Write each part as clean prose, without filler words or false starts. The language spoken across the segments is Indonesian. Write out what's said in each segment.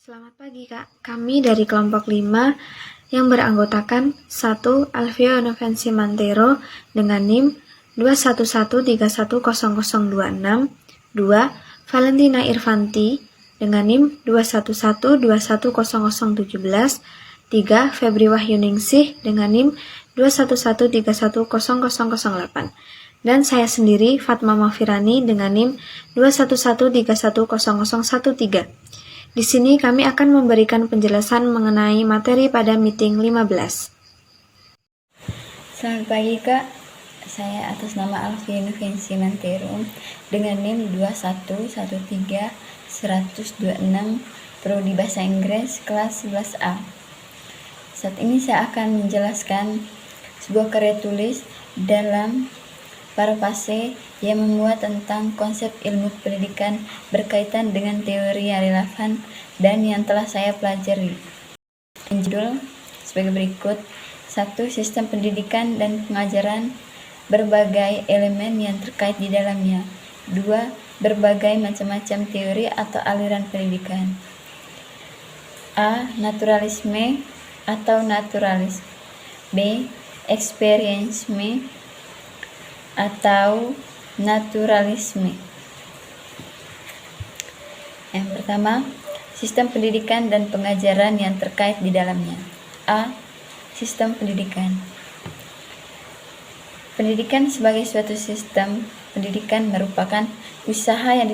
Selamat pagi Kak, kami dari kelompok 5 yang beranggotakan 1. Alvio Inovensi Mantero dengan NIM 211310026, 2. Valentina Irvanti dengan NIM 211210017, 3. Febri Wahyuningsih dengan NIM 211310008, dan saya sendiri Fatma Mafirani dengan NIM 211310013. Di sini kami akan memberikan penjelasan mengenai materi pada meeting 15. Selamat pagi Kak, saya atas nama Alvia Inovensi Mantero dengan NIM 211310026, Prodi Bahasa Inggris kelas 11A. Saat ini saya akan menjelaskan sebuah karya tulis dalam parafase yang memuat tentang konsep ilmu pendidikan berkaitan dengan teori yang relevan dan yang telah saya pelajari. Judul sebagai berikut: 1. Sistem pendidikan dan pengajaran, berbagai elemen yang terkait di dalamnya. 2. Berbagai macam-macam teori atau aliran pendidikan. A. Naturalisme atau naturalis. B. Experientisme atau naturalisme. Yang pertama, sistem pendidikan dan pengajaran yang terkait di dalamnya. A. Sistem pendidikan. Pendidikan sebagai suatu sistem pendidikan merupakan usaha yang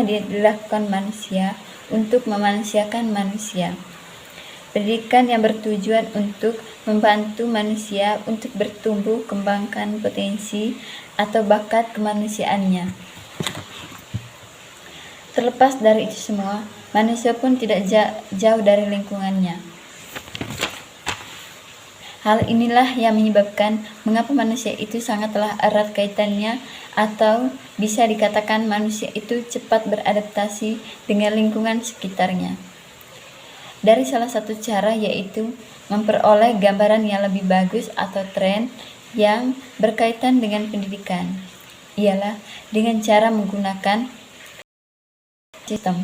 dilakukan manusia untuk memanusiakan manusia. Pendidikan yang bertujuan untuk membantu manusia untuk bertumbuh kembangkan potensi atau bakat kemanusiaannya. Terlepas dari itu semua, manusia pun tidak jauh dari lingkungannya. Hal inilah yang menyebabkan mengapa manusia itu sangatlah erat kaitannya, atau bisa dikatakan manusia itu cepat beradaptasi dengan lingkungan sekitarnya. Dari salah satu cara, yaitu memperoleh gambaran yang lebih bagus atau tren yang berkaitan dengan pendidikan, ialah dengan cara menggunakan sistem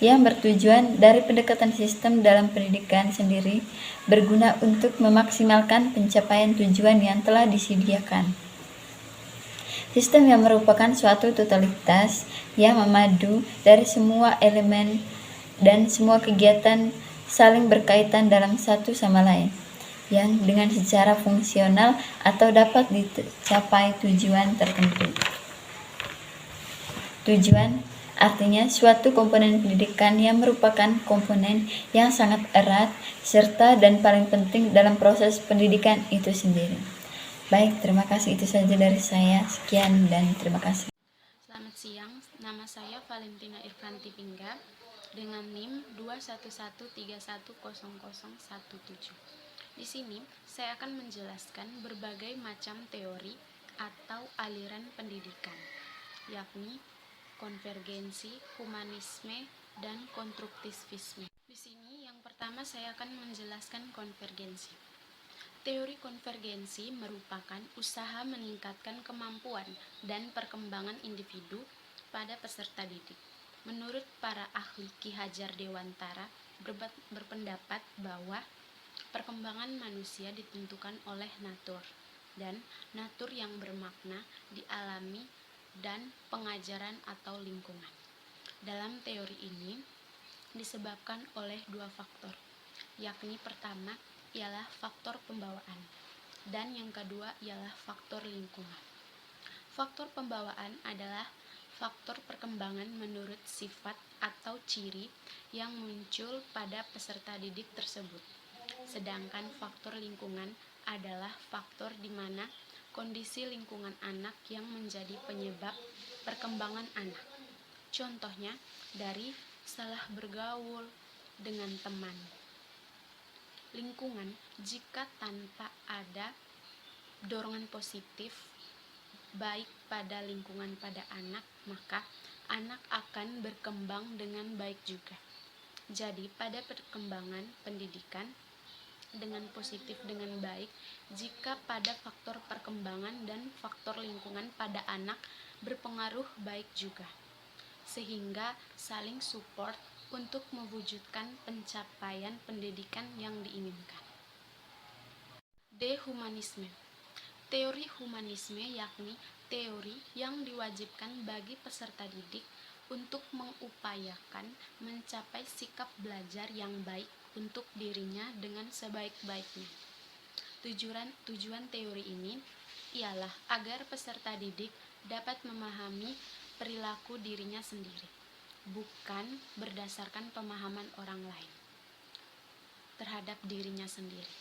yang bertujuan. Dari pendekatan sistem dalam pendidikan sendiri berguna untuk memaksimalkan pencapaian tujuan yang telah disediakan. Sistem yang merupakan suatu totalitas yang memadu dari semua elemen dan semua kegiatan saling berkaitan dalam satu sama lain, yang dengan secara fungsional atau dapat dicapai tujuan tertentu. Tujuan artinya suatu komponen pendidikan yang merupakan komponen yang sangat erat serta dan paling penting dalam proses pendidikan itu sendiri. Baik, terima kasih, itu saja dari saya. Sekian dan terima kasih. Selamat siang, nama saya Valentina Irvanti Pingga dengan NIM 211310017. Di sini saya akan menjelaskan berbagai macam teori atau aliran pendidikan, yakni konvergensi, humanisme, dan konstruktivisme. Di sini yang pertama saya akan menjelaskan konvergensi. Teori konvergensi merupakan usaha meningkatkan kemampuan dan perkembangan individu pada peserta didik. Menurut para ahli Ki Hajar Dewantara berpendapat bahwa perkembangan manusia ditentukan oleh natur, dan natur yang bermakna dialami dan pengajaran atau lingkungan. Dalam teori ini disebabkan oleh dua faktor, yakni pertama ialah faktor pembawaan, dan yang kedua ialah faktor lingkungan. Faktor pembawaan adalah faktor perkembangan menurut sifat atau ciri yang muncul pada peserta didik tersebut. Sedangkan faktor lingkungan adalah faktor di mana kondisi lingkungan anak yang menjadi penyebab perkembangan anak. Contohnya dari salah bergaul dengan teman. Lingkungan, jika tanpa ada dorongan positif baik pada lingkungan pada anak, maka anak akan berkembang dengan baik juga. Jadi pada perkembangan pendidikan dengan positif dengan baik jika pada faktor perkembangan dan faktor lingkungan pada anak berpengaruh baik juga. sehingga saling support untuk mewujudkan pencapaian pendidikan yang diinginkan. Dehumanisme. Teori humanisme yakni teori yang diwajibkan bagi peserta didik untuk mengupayakan mencapai sikap belajar yang baik untuk dirinya dengan sebaik-baiknya. Tujuan teori ini ialah agar peserta didik dapat memahami perilaku dirinya sendiri, bukan berdasarkan pemahaman orang lain terhadap dirinya sendiri.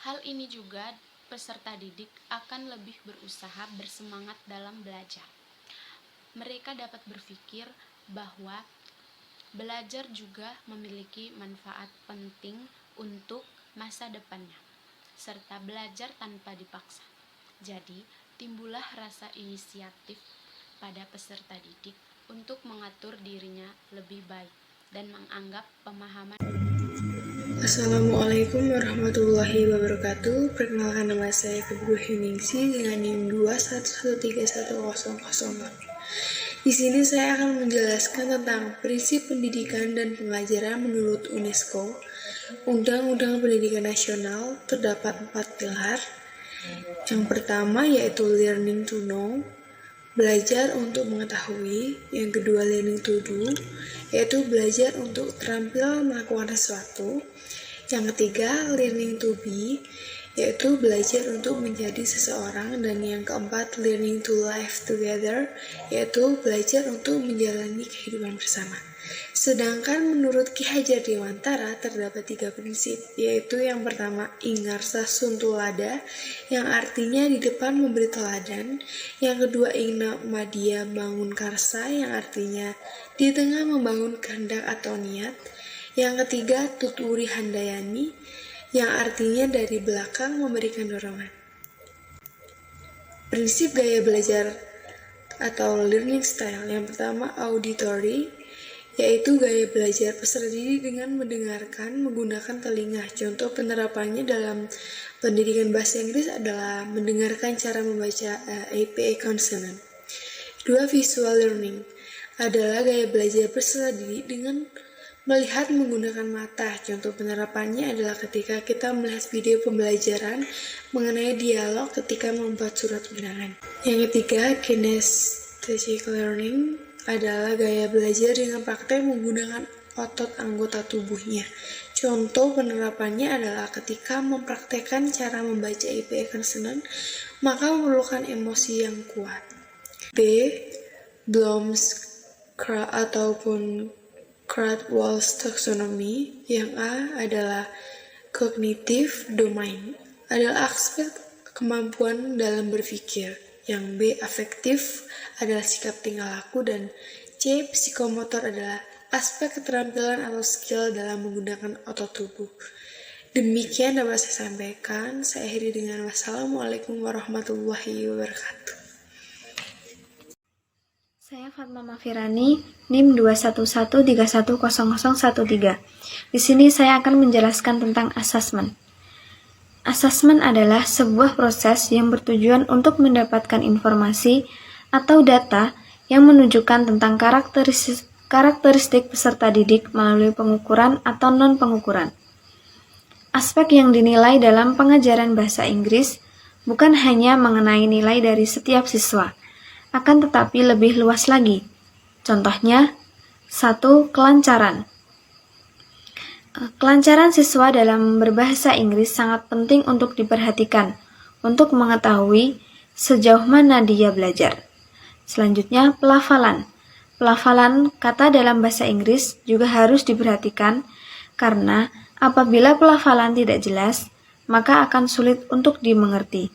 Hal ini juga peserta didik akan lebih berusaha bersemangat dalam belajar. Mereka dapat berpikir bahwa belajar juga memiliki manfaat penting untuk masa depannya, serta belajar tanpa dipaksa. Jadi, timbullah rasa inisiatif pada peserta didik untuk mengatur dirinya lebih baik dan menganggap pemahaman. Assalamualaikum warahmatullahi wabarakatuh. Perkenalkan, nama saya Febru Heningsi dengan NIM 2113100. Di sini saya akan menjelaskan tentang prinsip pendidikan dan pengajaran menurut UNESCO. Undang-Undang Pendidikan Nasional terdapat 4 pilar. Yang pertama yaitu learning to know, belajar untuk mengetahui. Yang kedua learning to do, yaitu belajar untuk terampil melakukan sesuatu. Yang ketiga learning to be, yaitu belajar untuk menjadi seseorang. Dan yang keempat learning to live together, yaitu belajar untuk menjalani kehidupan bersama. Sedangkan menurut Ki Hajar Dewantara terdapat 3 prinsip, yaitu yang pertama ingarsa suntulada, yang artinya di depan memberi teladan. Yang kedua ingna madia bangun karsa, yang artinya di tengah membangun kehendak atau niat. Yang ketiga tuturi handayani, yang artinya dari belakang memberikan dorongan. Prinsip gaya belajar atau learning style yang pertama auditory, yaitu gaya belajar peserta didik dengan mendengarkan menggunakan telinga. Contoh penerapannya dalam pendidikan bahasa Inggris adalah mendengarkan cara membaca APA consonant. Dua, visual learning adalah gaya belajar peserta didik dengan melihat menggunakan mata. Contoh penerapannya adalah ketika kita melihat video pembelajaran mengenai dialog ketika membuat surat undangan. Yang ketiga, kinesthetic learning adalah gaya belajar dengan praktek menggunakan otot anggota tubuhnya. Contoh penerapannya adalah ketika mempraktekkan cara membaca APA consonant, maka memerlukan emosi yang kuat. B. Bloom's ataupun Krathwohl's taxonomy. Yang A adalah cognitive domain, adalah aspek kemampuan dalam berpikir. Yang B afektif adalah sikap tingkah laku, dan C psikomotor adalah aspek keterampilan atau skill dalam menggunakan otot tubuh. Demikian dapat saya sampaikan. Saya akhiri dengan wassalamualaikum warahmatullahi wabarakatuh. Saya Fatma Mafirani, NIM 211310013. Di sini saya akan menjelaskan tentang assessment. Assessment adalah sebuah proses yang bertujuan untuk mendapatkan informasi atau data yang menunjukkan tentang karakteristik peserta didik melalui pengukuran atau non-pengukuran. Aspek yang dinilai dalam pengajaran bahasa Inggris bukan hanya mengenai nilai dari setiap siswa, akan tetapi lebih luas lagi. Contohnya, 1. Kelancaran. Kelancaran siswa dalam berbahasa Inggris sangat penting untuk diperhatikan, untuk mengetahui sejauh mana dia belajar. Selanjutnya, pelafalan. Pelafalan kata dalam bahasa Inggris juga harus diperhatikan, karena apabila pelafalan tidak jelas, maka akan sulit untuk dimengerti.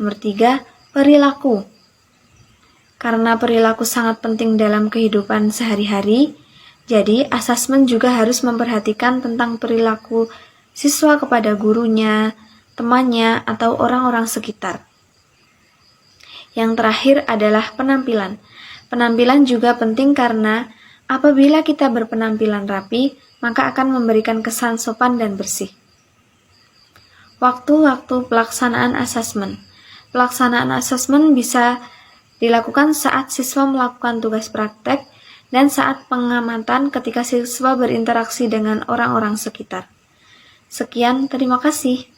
Nomor 3, perilaku. Karena perilaku sangat penting dalam kehidupan sehari-hari, jadi asesmen juga harus memperhatikan tentang perilaku siswa kepada gurunya, temannya, atau orang-orang sekitar. Yang terakhir adalah penampilan. Penampilan juga penting karena apabila kita berpenampilan rapi, maka akan memberikan kesan sopan dan bersih. Waktu-waktu pelaksanaan asesmen. Pelaksanaan asesmen bisa dilakukan saat siswa melakukan tugas praktek dan saat pengamatan ketika siswa berinteraksi dengan orang-orang sekitar. Sekian, terima kasih.